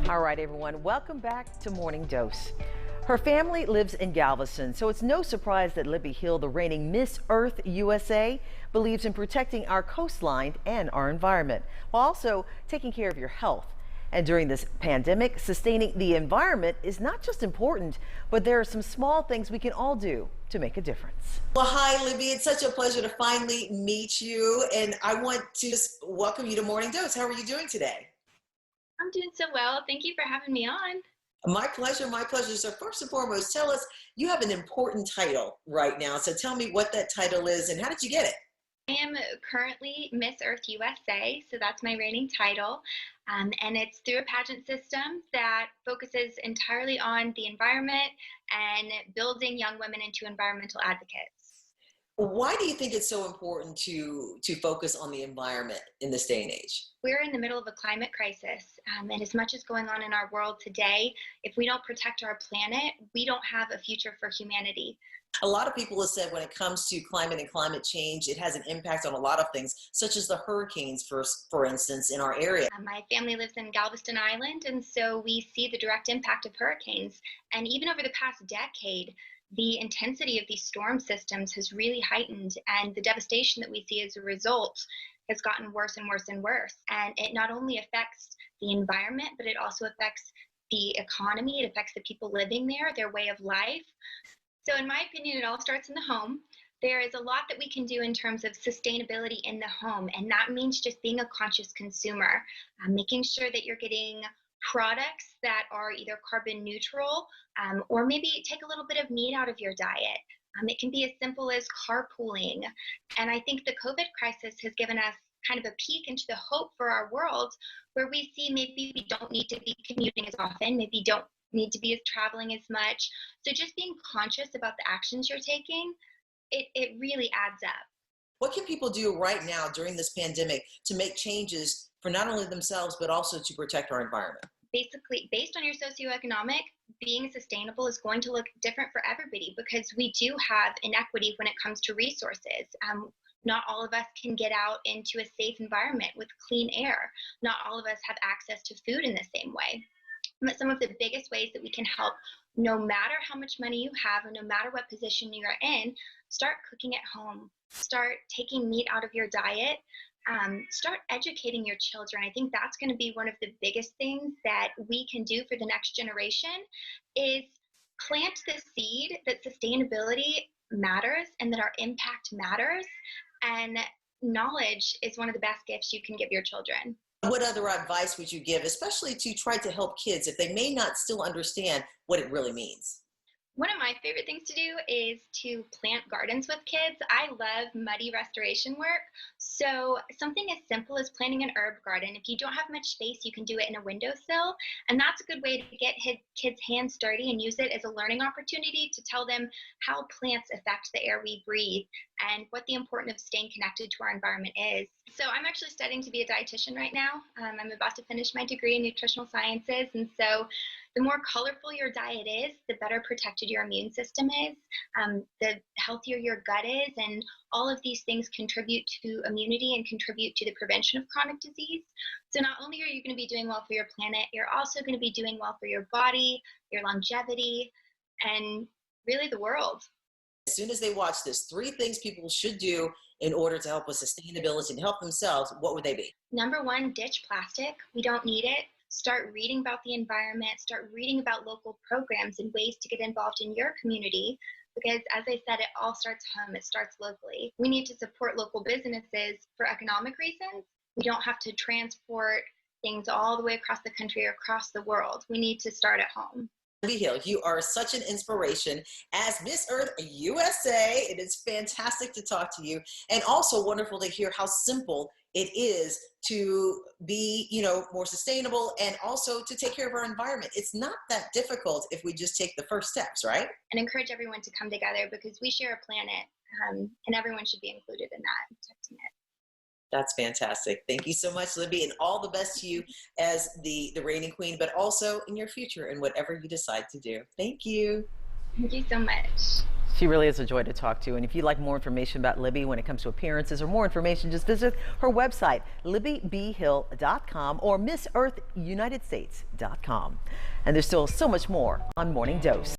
All right, everyone, welcome back to Morning Dose. Her family lives in Galveston, so it's no surprise that Libby Hill, the reigning Miss Earth USA, believes in protecting our coastline and our environment, while also taking care of your health. And during this pandemic, sustaining the environment is not just important, but there are some small things we can all do to make a difference. Well, hi, Libby. It's such a pleasure to finally meet you. And I want to just welcome you to Morning Dose. How are you doing today? I'm doing so well. Thank you for having me on. My pleasure, my pleasure. So first and foremost, tell us, you have an important title right now. So tell me what that title is and how did you get it? I am currently Miss Earth USA, so that's my reigning title. And it's through a pageant system that focuses entirely on the environment and building young women into environmental advocates. Why do you think it's so important to focus on the environment in this day and age? We're in the middle of a climate crisis, and as much as going on in our world today, if we don't protect our planet, we don't have a future for humanity. A lot of people have said when it comes to climate and climate change, it has an impact on a lot of things, such as the hurricanes, for instance, in our area. My family lives in Galveston Island, and so we see the direct impact of hurricanes. And even over the past decade, the intensity of these storm systems has really heightened, and the devastation that we see as a result has gotten worse and worse and worse. And it not only affects the environment, but it also affects the economy. It affects the people living there, their way of life. So in my opinion, it all starts in the home. There is a lot that we can do in terms of sustainability in the home, and that means just being a conscious consumer, making sure that you're getting products that are either carbon neutral, or maybe take a little bit of meat out of your diet. It can be as simple as carpooling. And I think the COVID crisis has given us kind of a peek into the hope for our world, where we see maybe we don't need to be commuting as often, maybe don't need to be traveling as much. So just being conscious about the actions you're taking, it really adds up. What can people do right now during this pandemic to make changes for not only themselves, but also to protect our environment? Basically, based on your socioeconomic, being sustainable is going to look different for everybody, because we do have inequity when it comes to resources. Not all of us can get out into a safe environment with clean air. Not all of us have access to food in the same way. But some of the biggest ways that we can help, no matter how much money you have and no matter what position you're in, start cooking at home, start taking meat out of your diet, start educating your children. I think that's going to be one of the biggest things that we can do for the next generation, is plant the seed that sustainability matters and that our impact matters. And knowledge is one of the best gifts you can give your children. What other advice would you give, especially to try to help kids if they may not still understand what it really means? One of my favorite things to do is to plant gardens with kids. I love muddy restoration work. So something as simple as planting an herb garden. If you don't have much space, you can do it in a windowsill. And that's a good way to get kids' hands dirty and use it as a learning opportunity to tell them how plants affect the air we breathe and what the importance of staying connected to our environment is. So I'm actually studying to be a dietitian right now. I'm about to finish my degree in nutritional sciences. And so the more colorful your diet is, the better protected your immune system is, the healthier your gut is, and all of these things contribute to immunity and contribute to the prevention of chronic disease. So not only are you going to be doing well for your planet, you're also going to be doing well for your body, your longevity, and really the world. As soon as they watch this, 3 things people should do in order to help with sustainability and help themselves, what would they be? Number 1, ditch plastic. We don't need it. Start reading about the environment, start reading about local programs and ways to get involved in your community, because as I said, it all starts home, it starts locally. We need to support local businesses for economic reasons. We don't have to transport things all the way across the country or across the world. We need to start at home. Libby Hill, you are such an inspiration as Miss Earth USA. It is fantastic to talk to you, and also wonderful to hear how simple it is to be, more sustainable and also to take care of our environment. It's not that difficult if we just take the first steps, right? And encourage everyone to come together, because we share a planet, and everyone should be included in that, protecting it. That's fantastic. Thank you so much, Libby, and all the best to you as the reigning queen, but also in your future and whatever you decide to do. Thank you. Thank you so much. She really is a joy to talk to. And if you'd like more information about Libby when it comes to appearances or more information, just visit her website, LibbyBHill.com or MissEarthUnitedStates.com. And there's still so much more on Morning Dose.